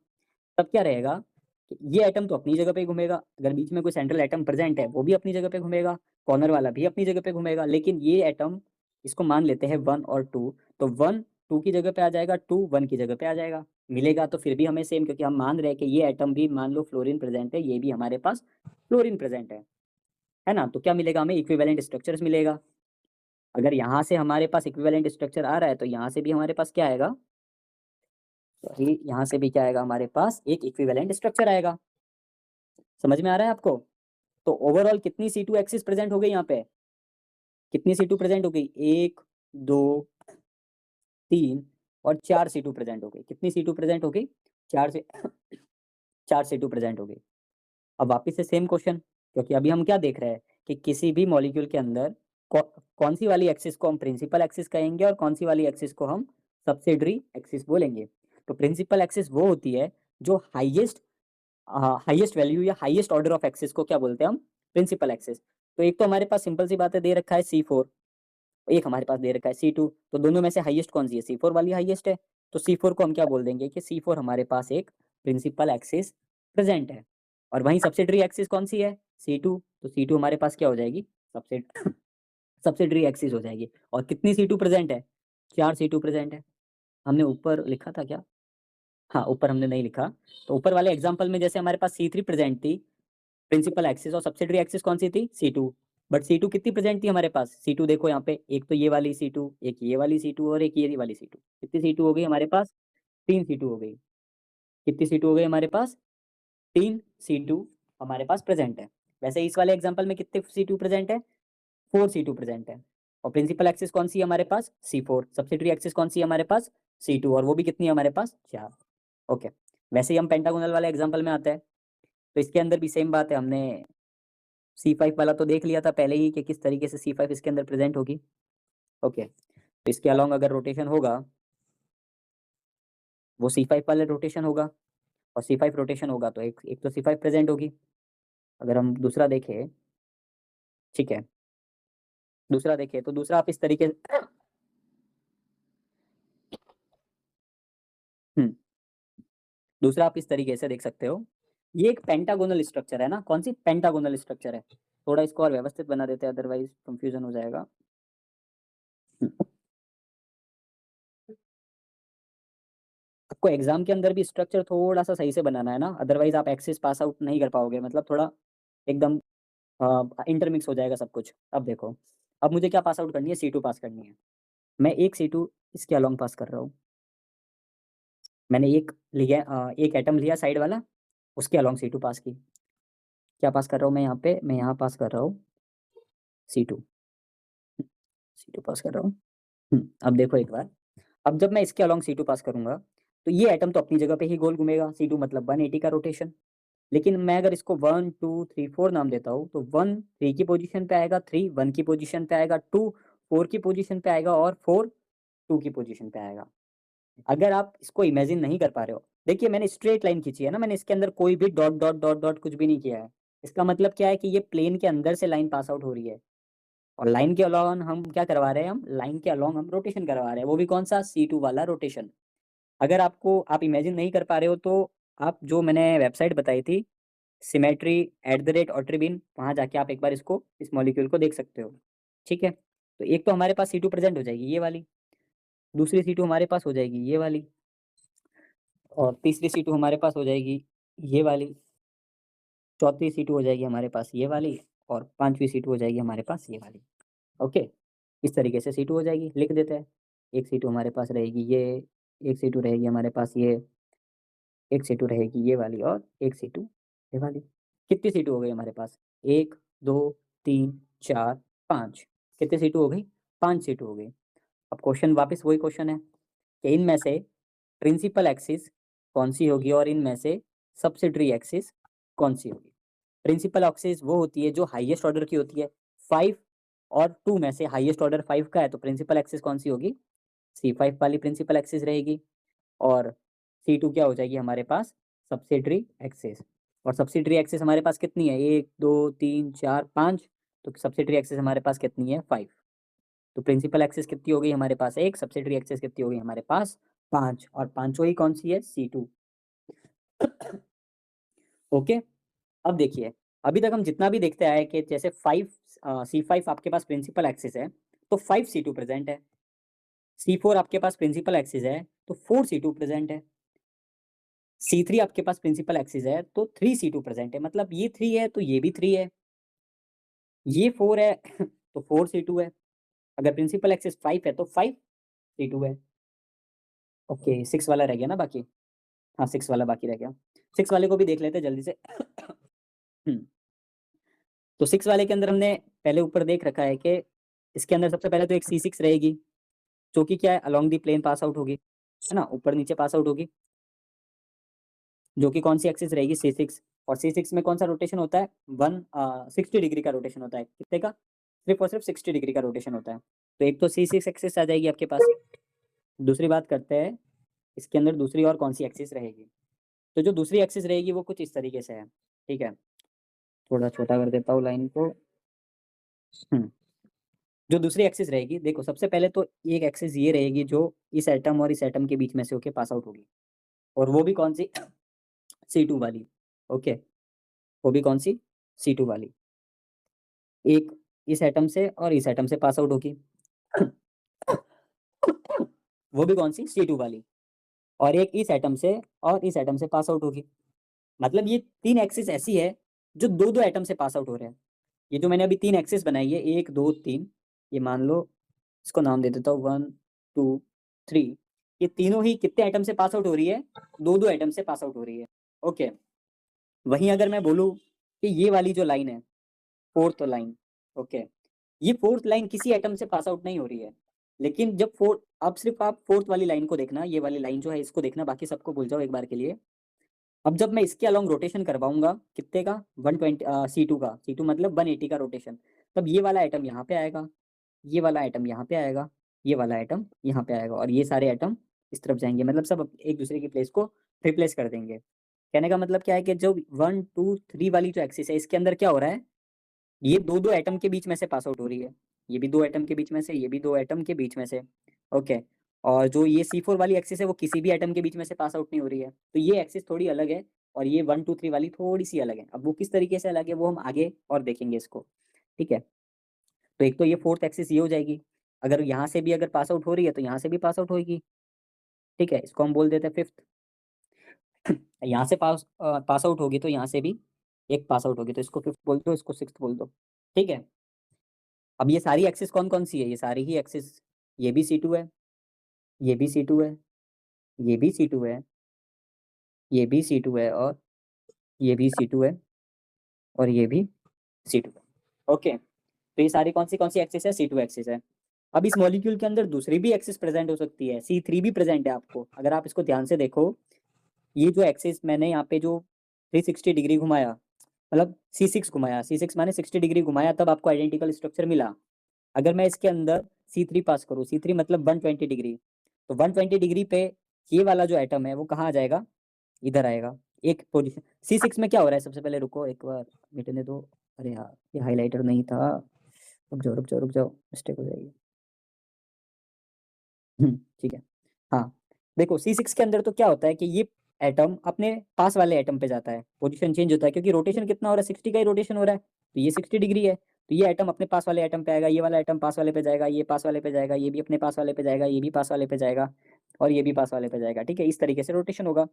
तब क्या रहेगा कि ये एटम तो अपनी जगह पे घूमेगा, अगर बीच में कोई सेंट्रल एटम प्रेजेंट है वो भी अपनी जगह पे घूमेगा, कॉर्नर वाला भी अपनी जगह पे घूमेगा। लेकिन ये एटम, इसको मान लेते हैं 1 और 2, तो 1 2 की जगह पे आ जाएगा, 2 1 की जगह पे आ जाएगा। मिलेगा तो फिर भी हमें सेम, क्योंकि हम मान रहे हैं कि ये एटम भी, मान लो फ्लोरीन प्रेजेंट है, ये भी हमारे पास फ्लोरीन प्रेजेंट है ना। तो क्या मिलेगा, हमें इक्विवेलेंट स्ट्रक्चर्स मिलेगा। अगर यहाँ से हमारे पास इक्विवेलेंट स्ट्रक्चर आ रहा है तो यहाँ से भी हमारे पास क्या आएगा, यहाँ से भी क्या आएगा, हमारे पास एक इक्विवेलेंट स्ट्रक्चर आएगा। समझ में आ रहा है आपको। तो ओवरऑल कितनी C2 एक्सिस प्रेजेंट हो गई, यहाँ पे कितनी C2 प्रेजेंट हो गई, 1 2 3 और 4 C2 प्रेजेंट हो गई। कितनी C2 प्रेजेंट हो गई? 4 C2 प्रेजेंट हो गई। अब वापस से सेम क्वेश्चन, क्योंकि अभी हम क्या देख रहे हैं कि किसी भी मॉलिक्यूल के अंदर कौन सी वाली एक्सिस को हम प्रिंसिपल एक्सिस कहेंगे और कौन सी वाली एक्सिस को हम सब्सिडरी एक्सिस बोलेंगे। तो प्रिंसिपल एक्सिस वो होती है जो हाईएस्ट वैल्यू या हाईएस्ट ऑर्डर ऑफ एक्सिस को क्या बोलते हैं हम? Principal axis. तो एक तो हमारे पास सिंपल सी बात है, दे रखा है C4, एक हमारे पास दे रखा है C2, तो दोनों में से हाईएस्ट कौन सी है? C4 वाली हाईएस्ट है। तो C4 को हम क्या बोल देंगे कि C4 हमारे पास एक प्रिंसिपल एक्सिस प्रेजेंट है। और वहीं सब्सिडरी एक्सिस कौन सी है? C2, तो C2 हमारे पास क्या हो जाएगी? सब्सिडरी एक्सिस हो जाएगी। और कितनी C2 प्रेजेंट है? 4 C2 प्रेजेंट है। हमने ऊपर लिखा था क्या? हाँ, ऊपर हमने नहीं लिखा। तो ऊपर वाले एग्जांपल में जैसे हमारे पास C3 प्रेजेंट थी प्रिंसिपल एक्सिस, और सब्सिडरी एक्सिस कौन सी थी? C2। बट C2 कितनी प्रेजेंट थी हमारे पास? C2 देखो यहाँ पे, एक तो ये वाली C2, एक ये वाली C2 और एक ये वाली C2। कितनी C2 हो गई हमारे पास? 3 C2 हो गई। कितनी C2 हो गई हमारे पास? 3 C2 हमारे पास प्रेजेंट है। वैसे इस वाले एग्जांपल में कितने C2 प्रेजेंट है? 4 C2 प्रेजेंट है। और प्रिंसिपल एक्सिस कौन सी है हमारे पास? C4। सब्सिडरी एक्सिस कौन सी है हमारे पास? C2, और वो भी कितनी है हमारे पास? 4। ओके, वैसे ही हम पेंटागोनल वाले एग्जांपल में आते हैं, तो इसके अंदर भी सेम बात है। हमने C5 वाला तो देख लिया था पहले ही कि किस तरीके से C5 इसके अंदर प्रेजेंट होगी। ओके, तो इसके अलोंग अगर रोटेशन होगा, वो C5 वाले रोटेशन होगा, और C5 रोटेशन होगा तो एक तो C5 प्रेजेंट होगी। अगर हम दूसरा देखें, ठीक है, दूसरा देखें तो दूसरा आप इस तरीके दूसरा आप इस तरीके से देख सकते हो। ये एक पेंटागोनल स्ट्रक्चर है ना, कौन सी? पेंटागोनल स्ट्रक्चर है। थोड़ा इसको और व्यवस्थित बना देते हैं, अदरवाइज कंफ्यूजन हो जाएगा। आपको एग्जाम के अंदर भी स्ट्रक्चर थोड़ा सा सही से बनाना है ना, अदरवाइज आप एक्सिस पास आउट नहीं कर पाओगे, मतलब थोड़ा एकदम इंटरमिक्स हो जाएगा सब कुछ। अब देखो, अब मुझे क्या पास आउट करनी है? C2 पास करनी है। मैं एक C2 इसके अलोंग पास कर रहा हूँ। मैंने एक एटम लिया साइड वाला, उसके अलोंग C2 पास की। क्या पास कर रहा हूँ मैं यहाँ पे? मैं यहाँ पास कर रहा हूँ C2। C2 पास कर रहा हूँ। अब देखो एक बार, अब जब मैं इसके अलोंग C2 पास करूंगा, तो ये एटम तो अपनी जगह पे ही गोल घूमेगा। C2 मतलब 180 का रोटेशन। लेकिन मैं अगर इसको 1 2 3 4 नाम देता हूँ, तो 1 3 की पोजीशन पे आएगा, 3 1 की पोजीशन पे आएगा, 2 4 की पोजीशन पे आएगा, और 4 2 की पोजीशन पे आएगा। अगर आप इसको इमेजिन नहीं कर पा रहे हो, देखिए मैंने स्ट्रेट लाइन खींची है ना, मैंने इसके अंदर कोई भी डॉट डॉट डॉट डॉट कुछ भी नहीं किया है। इसका मतलब क्या है कि ये प्लेन के अंदर से लाइन पास आउट हो रही है, और लाइन के अलोंग हम क्या करवा रहे हैं? हम लाइन के अलोंग हम रोटेशन करवा रहे हैं, वो भी कौन सा? C2 वाला रोटेशन। अगर आप इमेजिन नहीं कर पा रहे हो, तो आप जो मैंने वेबसाइट बताई थी symmetry@ortribin, वहाँ जाके आप एक बार इस मॉलिक्यूल को देख सकते हो। ठीक है, तो एक तो हमारे पास C2 प्रेजेंट हो जाएगी ये वाली, दूसरी C2 हमारे पास हो जाएगी ये वाली, और तीसरी C2 हमारे पास हो जाएगी ये वाली, चौथी C2 हो जाएगी हमारे पास ये वाली, और पांचवी C2 हो जाएगी हमारे पास ये वाली। ओके, इस तरीके से C2 हो जाएगी। लिख देते हैं, एक C2 हमारे पास रहेगी ये, एक C2 रहेगी हमारे पास ये, एक C2 रहेगी ये वाली, और एक C2 ये वाली। कितनी C2 हो गई हमारे पास? 1 2 3 4 5। कितनी C2 हो गई? 5 C2 हो गई। अब क्वेश्चन वापस वही क्वेश्चन है कि इनमें से प्रिंसिपल एक्सिस कौन सी होगी और इनमें से सब्सिडरी एक्सिस कौन सी होगी? प्रिंसिपल एक्सिस वो होती है जो हाईएस्ट ऑर्डर की होती है। 5 और 2 में से हाईएस्ट ऑर्डर 5 का है, तो प्रिंसिपल एक्सिस कौन सी होगी? C5 वाली प्रिंसिपल एक्सिस रहेगी। और C2 क्या हो जाएगी हमारे पास? Subsidiary axis. और सब्सिडरी एक्सिस हमारे पास कितनी है? 1 2 3 4 5, तो सब्सिडरी एक्सिस हमारे पास कितनी है? 5। तो प्रिंसिपल एक्सिस कितनी हो गई हमारे पास? 1। सब्सिडरी एक्सिस कितनी हो गई हमारे पास? 5। और पांचों ही कौन सी है? C2। ओके, अब देखिए, अभी तक हम जितना भी देखते आए कि जैसे 5 C5 आपके पास प्रिंसिपल एक्सिस है, तो 5 C2 प्रेजेंट है। C4 आपके पास प्रिंसिपल एक्सिस है, तो 4 C2 प्रेजेंट है। C3 आपके पास प्रिंसिपल एक्सिस है, तो 3 C2 प्रेजेंट है। मतलब ये 3 है तो ये भी 3 है, ये 4 है तो 4 C2 है। अगर प्रिंसिपल एक्सिस 5 है तो 5 C2 है। ओके, 6 वाला रह गया ना बाकी। हाँ, 6 वाला बाकी रह गया। 6 वाले को भी देख लेते हैं जल्दी से। तो 6 वाले के अंदर हमने पहले ऊपर देख रखा है कि इसके अंदर सबसे पहले तो एक C6 रहेगी, जो कि क्या है along the plane pass out होगी, है ना, ऊपर नीचे पास आउट होगी, जो कि कौन सी एक्सिस रहेगी C6। और C6 में कौन सा रोटेशन होता है 60 डिग्री का रोटेशन होता है, कितने का, सिर्फ और सिर्फ 60 डिग्री का रोटेशन होता है। तो एक तो C6 एक्सिस आ जाएगी आपके पास। दूसरी बात करते हैं इसके अंदर दूसरी और कौन सी एक्सिस रहेगी। तो जो दूसरी एक्सिस रहेगी वो कुछ इस तरीके से है, ठीक है, थोड़ा छोटा कर देता हूँ लाइन को। जो दूसरी एक्सिस रहेगी, देखो सबसे पहले तो एक एक्सिस ये रहेगी जो इस एटम और इस एटम के बीच में से होके पास आउट होगी, और वो भी कौन सी C2 वाली, ओके, वो भी कौन सी C2 वाली, एक इस एटम से और इस एटम से पास आउट होगी, वो भी कौन सी C2 वाली, और एक इस एटम से और इस एटम से पास आउट होगी। मतलब ये तीन एक्सिस ऐसी है जो दो दो एटम से पास आउट हो रहे हैं। ये जो मैंने अभी तीन एक्सिस बनाई है 1 2 3, ये मान लो इसको नाम दे देता हूँ 1 2 3, ये तीनों ही कितने एटम से पास आउट हो रही है, दो दो एटम से पास आउट हो रही है, ओके। वहीं अगर मैं बोलूँ कि ये वाली जो लाइन है फोर्थ लाइन, ओके, ये फोर्थ लाइन किसी एटम से पास आउट नहीं हो रही है, लेकिन जब फोर्थ, अब सिर्फ आप फोर्थ वाली लाइन को देखना, ये वाली लाइन जो है इसको देखना, बाकी सबको भूल जाओ एक बार के लिए। अब जब मैं इसके अलोंग रोटेशन करवाऊंगा कितने का 120 C2 का, C2 मतलब 180 का रोटेशन, तब ये वाला एटम यहाँ पे आएगा, ये वाला एटम यहाँ पे आएगा, ये वाला एटम यहाँ पे आएगा, और ये सारे एटम इस तरफ जाएंगे, मतलब सब एक दूसरे की प्लेस को रिप्लेस कर देंगे। कहने का मतलब क्या है कि जो 1 2 3 वाली जो एक्सिस है इसके अंदर क्या हो रहा है, ये दो दो एटम के बीच में से पास आउट हो रही है, ये भी दो एटम के बीच में से, ये भी दो एटम के बीच में से, ओके। और जो ये C4 वाली एक्सिस है वो किसी भी एटम के बीच में से पास आउट नहीं हो रही है, तो ये एक्सिस थोड़ी अलग है, और ये 1 2 3 वाली थोड़ी सी अलग है। अब वो किस तरीके से अलग है वो हम आगे और देखेंगे इसको, ठीक है। तो एक तो ये फोर्थ एक्सिस ये हो जाएगी, अगर यहाँ से भी अगर पास आउट हो रही है तो यहाँ से भी पास आउट होगी, ठीक है, इसको हम बोल देते हैं फिफ्थ। यहाँ से पास आउट होगी तो यहाँ से भी एक पास आउट होगी, तो इसको फिफ्थ बोल दो, इसको सिक्स्थ बोल दो, ठीक है। अब ये सारी एक्सिस कौन कौन सी है, ये सारी ही एक्सिस, ये भी C2 है, ये भी C2 है, ये भी C2 है, ये भी C2 है, और ये भी C2 है, और ये भी C2 है, ओके। तो ये सारी कौन सी एक्सिस है, C2 एक्सिस है। अब इस मॉलिक्यूल के अंदर दूसरी भी एक्सिस प्रेजेंट हो सकती है, C3 भी प्रेजेंट है आपको, अगर आप इसको ध्यान से देखो, ये जो एक्सिस मैंने यहाँ पे जो 360 डिग्री घुमाया, मतलब C6 घुमाया, C6 माने 60 डिग्री घुमाया, तब आपको आइडेंटिकल स्ट्रक्चर मिला। अगर मैं इसके अंदर C3 पास करूँ, C3 मतलब 120 डिग्री, तो 120 डिग्री पे ये वाला जो एटम है वो कहाँ आ जाएगा, इधर आएगा, एक पोजीशन। C6 में क्या हो रहा है, सबसे पहले रुको एक बार मिटने दो, अरे यार ये हाईलाइटर नहीं था, रुक जाओ मिस्टेक हो जाएगी, ठीक है। हाँ, देखो C6 के अंदर तो क्या होता है कि ये एटम अपने पास वाले एटम पे जाता है, पोजीशन चेंज होता है, क्योंकि रोटेशन कितना हो रहा है 60 का ही रोटेशन हो रहा है, तो ये 60 डिग्री है, तो ये एटम अपने पास वाले एटम पे आएगा, ये वाला एटम पास वाले पे जाएगा, ये पास वाले पे जाएगा, ये भी अपने पास वाले पे जाएगा, ये भी पास वाले पे जाएगा, और ये भी पास वाले पे जाएगा, ठीक है, इस तरीके से रोटेशन होगा।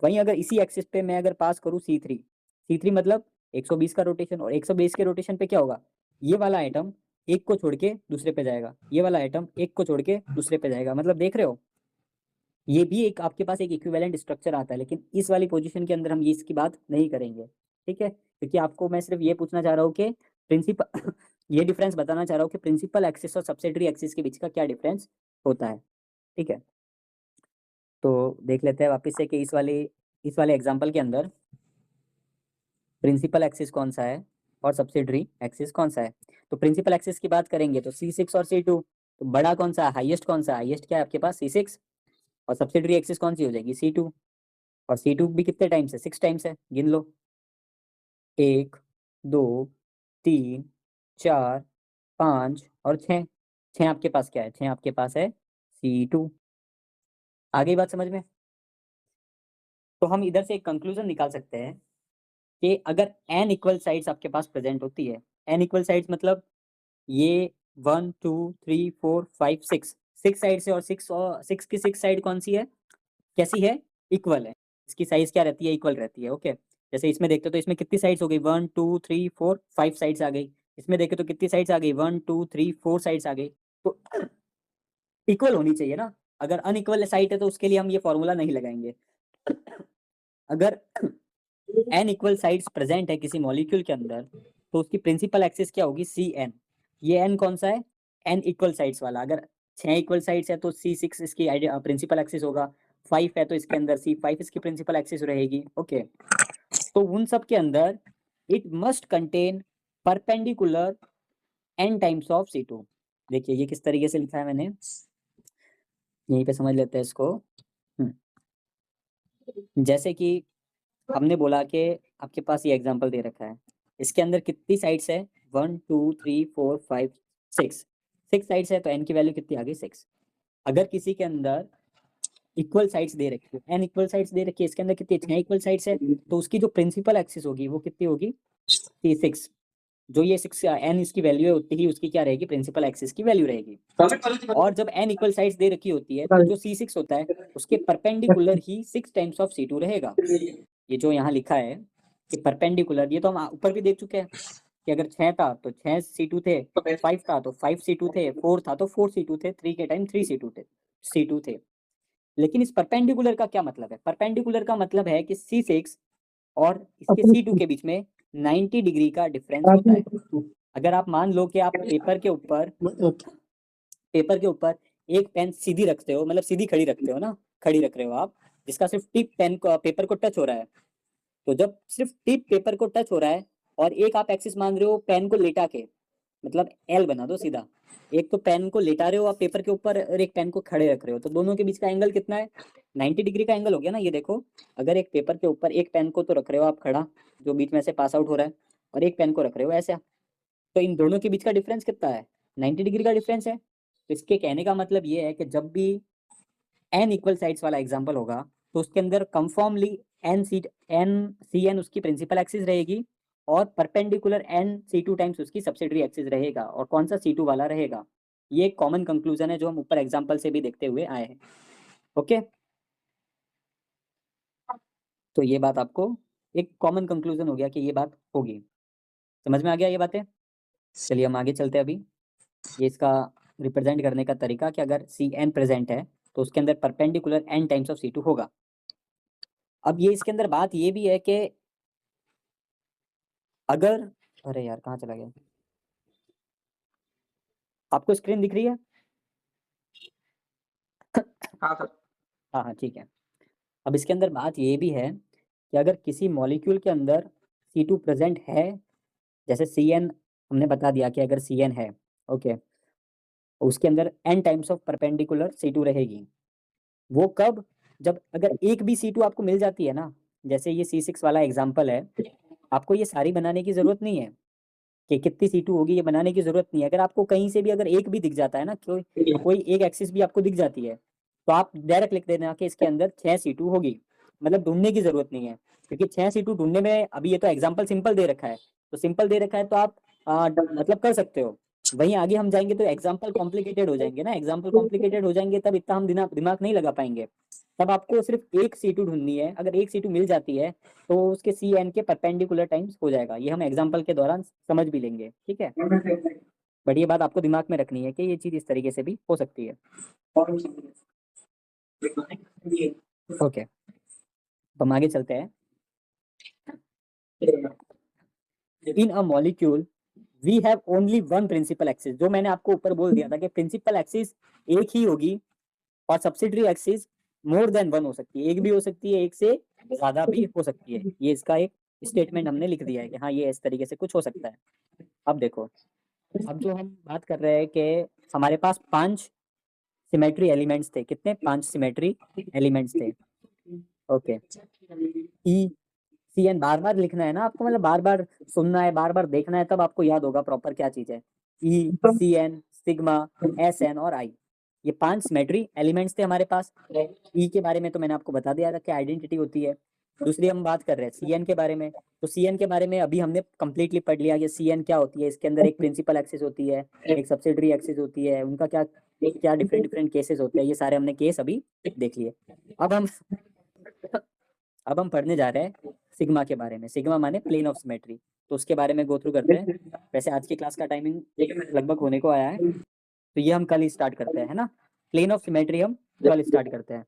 वहीं अगर इसी एक्सिस पे मैं अगर पास करूँ C3 मतलब 120 का रोटेशन, और 120 के रोटेशन पे क्या होगा, ये वाला आइटम एक को छोड़ के दूसरे पे जाएगा, ये वाला आइटम एक को छोड़ के दूसरे पे जाएगा, मतलब देख रहे हो, ये भी एक आपके पास एक इक्विवेलेंट स्ट्रक्चर आता है, लेकिन इस वाली पोजीशन के अंदर हम ये इसकी बात नहीं करेंगे, ठीक है, क्योंकि आपको मैं सिर्फ ये पूछना चाह रहा हूँ कि प्रिंसिपल ये डिफरेंस बताना चाह रहा हूँ कि प्रिंसिपल एक्सिस और सब्सिडरी एक्सिस के बीच का क्या डिफरेंस होता है, ठीक है। तो देख लेते हैं वापस से कि इस वाले एग्जाम्पल के अंदर प्रिंसिपल एक्सिस कौन सा है और सब्सिडरी एक्सिस कौन सा है। तो प्रिंसिपल एक्सिस की बात करेंगे तो C6 और C2, तो बड़ा कौन सा है, हाईएस्ट कौन सा है, हाईएस्ट क्या है आपके पास C6, और सब्सिडरी एक्सिस कौन सी हो जाएगी C2, और C2 भी कितने टाइम्स है 6 टाइम्स है, गिन लो 1 2 3 4 5 और 6, 6 आपके पास क्या है, 6 आपके पास है C2। आ गई बात समझ में। तो हम इधर से एक कंक्लूजन निकाल सकते हैं कि अगर n इक्वल साइड्स आपके पास प्रेजेंट होती है, n इक्वल साइड्स मतलब ये 1 2 3 4 5 6 6 साइड से, और 6 की 6 साइड कौन सी है, कैसी है, इक्वल है, इसकी साइज क्या रहती है, इक्वल रहती है, ओके। जैसे इसमें देखते हो तो इसमें कितनी साइड्स हो गई 1 2 3 4 5 साइड्स आ गई, इसमें देखे तो कितनी साइड्स आ गई 1 2 3 4 साइड्स आ गई, तो इक्वल होनी चाहिए ना। अगर अनइक्वल साइड है तो उसके लिए हम ये फॉर्मूला नहीं लगाएंगे। अगर n इक्वल साइड्स प्रेजेंट है किसी मॉलिक्यूल के अंदर, तो उसकी प्रिंसिपल एक्सिस क्या होगी CN, ये n कौन सा है, n इक्वल साइड्स वाला। अगर 6 इक्वल साइड्स है तो C6 इसकी प्रिंसिपल एक्सिस होगा, 5 है तो इसके अंदर C5 इसकी प्रिंसिपल एक्सिस रहेगी। ओके, तो उन सब के अंदर it must contain perpendicular n times of C2। देखिए ये किस तरीके से लिखा है मैंने, यहीं पे समझ लेते हैं इसको। जैसे कि हमने बोला कि आपके पास ये एग्जांपल दे रखा है, इसके अंदर कितनी साइड्स है, 1 2 3 4 5 6 साइड्स है, तो n की वैल्यू कितनी आ गई 6। अगर किसी के अंदर इक्वल साइड्स दे रखी है, n इक्वल साइड्स दे रखी है, इसके अंदर कितनी 6 इक्वल साइड्स है, तो उसकी जो प्रिंसिपल एक्सिस होगी वो कितनी होगी, C6। जो ये 6 n इसकी वैल्यू है उतनी ही उसकी क्या रहेगी, प्रिंसिपल एक्सिस की वैल्यू रहेगी। और जब n इक्वल साइड्स दे रखी होती है तो जो C6 होता है उसके perpendicular he 6 times of C2 रहेगा। ये जो यहाँ लिखा है कि परपेंडिकुलर, ये तो हम ऊपर भी देख चुके हैं कि अगर 6 था तो 6 C2 थे, 5 था तो 5 C2 थे, 4 था तो 4 C2 थे, 3 के टाइम 3 C2 थे। लेकिन इस परपेंडिकुलर का क्या मतलब है, परपेंडिकुलर का मतलब है कि C6 और इसके C2 के बीच में 90 डिग्री का डिफरेंस होता है। अगर आप मान लो कि आप पेपर के ऊपर एक पेन सीधी रखते हो, मतलब सीधी खड़ी रखते हो ना, खड़ी रख रहे हो आप, जिसका सिर्फ टिप पेन को पेपर को टच हो रहा है, तो जब सिर्फ टिप पेपर को टच हो रहा है और एक आप एक्सिस मान रहे हो पेन को लेटा के, मतलब एल बना दो सीधा, एक तो पेन को लेटा रहे हो आप पेपर के ऊपर और एक पेन को खड़े रख रहे हो, तो दोनों के बीच का एंगल कितना है, 90 डिग्री का एंगल हो गया ना। ये देखो, अगर एक पेपर के ऊपर एक पेन को तो रख रहे हो आप खड़ा, जो बीच में से पास आउट हो रहा है, और एक पेन को रख रहे हो ऐसा, तो इन दोनों के बीच का डिफरेंस कितना है, 90 डिग्री का डिफरेंस है। तो इसके कहने का मतलब ये है कि जब भी n इक्वल साइड्स वाला एग्जांपल होगा तो उसके अंदर कंफर्मली n उसकी प्रिंसिपल एक्सिस रहेगी और परपेंडिकुलर C2 टाइम्स उसकी सब्सिडरी एक्सिस रहेगा, और कौन सा C2 वाला रहेगा। ये एक कॉमन कंक्लूजन है जो हम ऊपर एग्जांपल से भी देखते हुए आए हैं। ओके, तो ये बात आपको एक कॉमन कंक्लूजन हो गया कि ये बात होगी, समझ में आ गया ये बातें। चलिए हम आगे चलते हैं। अभी ये इसका रिप्रेजेंट करने का तरीका कि अगर Cn प्रेजेंट है तो उसके अंदर perpendicular n times of C2 होगा। अब ये इसके अंदर बात ये भी है कि अगर, अरे यार कहाँ चला गया, आपको स्क्रीन दिख रही है? हाँ सर। हाँ ठीक है। अब इसके अंदर बात ये भी है कि अगर किसी मॉलिक्यूल के अंदर C2 प्रेजेंट है, जैसे Cn हमने बता दिया कि अगर Cn है, ओके, उसके अंदर n times of perpendicular C2 रहेगी। वो कब, जब अगर एक भी C2 आपको मिल जाती है ना, जैसे ये C6 वाला एग्जांपल है, आपको ये सारी बनाने की जरूरत नहीं है कि कितनी C2 होगी, ये बनाने की जरूरत नहीं है। अगर आपको कहीं से भी अगर एक भी दिख जाता है ना, कोई एक एक्सिस भी आपको दिख जाती है, तो आप डायरेक्ट लिख देना कि इसके अंदर 6 C2 होगी, मतलब ढूंढने की जरूरत नहीं है, क्योंकि 6 C2 ढूंढने में, अभी ये तो एग्जाम्पल सिंपल दे रखा है, तो सिंपल दे रखा है तो आप मतलब कर सकते हो। वहीं आगे हम जाएंगे तो एग्जाम्पल कॉम्प्लिकेटेड हो जाएंगे ना, एग्जाम्पल कॉम्प्लिकेटेड हो जाएंगे तब इतना हम दिमाग नहीं लगा पाएंगे। तब आपको सिर्फ एक C2 ढूंढनी है, अगर एक C2 मिल जाती है तो उसके Cn के परपेंडिकुलर टाइम्स हो जाएगा। ये हम एग्जाम्पल के दौरान समझ भी लेंगे, ठीक है। बट ये बात आपको दिमाग में रखनी है कि ये चीज इस तरीके से भी हो सकती है। ओके, तो हम आगे चलते हैं। In a molecule we have only one principal axis, जो मैंने आपको ऊपर बोल दिया था कि प्रिंसिपल एक्सिस एक ही होगी और subsidiary axis more than one हो सकती है, एक भी हो सकती है, एक से ज्यादा भी हो सकती है। ये इसका एक स्टेटमेंट हमने लिख दिया है कि हाँ ये इस तरीके से कुछ हो सकता है। अब देखो, अब जो हम बात कर रहे हैं कि हमारे पास 5 सिमेट्री एलिमेंट्स थे, कितने, 5 सिमेट्री एलिमेंट्स थे। ओके, ई Cn बार बार लिखना है ना आपको, मतलब बार बार सुनना है, बार बार देखना है, तब आपको याद होगा प्रॉपर क्या चीज है। ई, Cn, सिग्मा, Sn और I, ये 5 सिमेट्री एलिमेंट्स थे हमारे पास। ई के बारे में तो मैंने आपको बता दिया था कि आइडेंटिटी होती है। दूसरी हम बात कर रहे हैं Cn के बारे में, तो Cn के बारे में अभी हमने कंप्लीटली पढ़ लिया कि Cn क्या होती है। इसके अंदर एक प्रिंसिपल एक्सिस होती है, एक सब्सिडरी एक्सिस होती है, उनका क्या क्या डिफरेंट केसेस होते हैं, ये सारे हमने केस अभी देख लिए। अब हम पढ़ने जा रहे हैं सिग्मा के बारे में। सिग्मा माने प्लेन ऑफ सिमेट्री, तो उसके बारे में गो थ्रू करते हैं। वैसे आज की क्लास का टाइमिंग लगभग होने को आया है, तो ये हम कल ही स्टार्ट करते हैं, है ना। प्लेन ऑफ सिमेट्री हम कल स्टार्ट करते हैं।